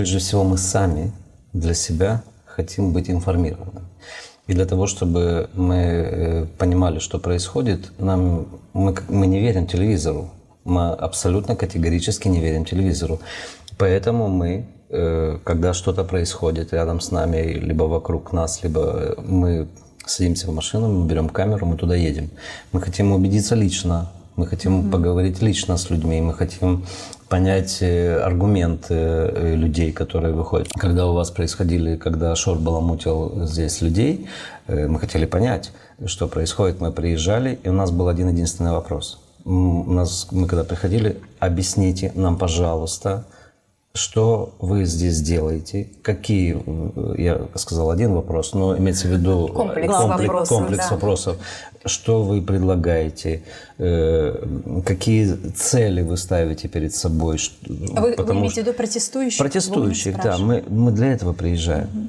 Прежде всего, мы сами для себя хотим быть информированы. И для того, чтобы мы понимали, что происходит, мы не верим телевизору. Мы абсолютно категорически не верим телевизору. Поэтому мы, когда что-то происходит рядом с нами, либо вокруг нас, либо мы садимся в машину, мы берем камеру, мы туда едем. Мы хотим убедиться лично, мы хотим поговорить лично с людьми, мы хотим понять аргументы людей, которые выходят. Когда у вас происходили, когда Шор баламутил здесь людей, мы хотели понять, что происходит. Мы приезжали, и у нас был один-единственный вопрос. Мы когда приходили, объясните нам, пожалуйста, что вы здесь делаете, какие, я сказал один вопрос, но имеется в виду комплекс вопросов. Что вы предлагаете, какие цели вы ставите перед собой. Вы имеете в виду протестующих? Протестующих, да. Мы для этого приезжаем.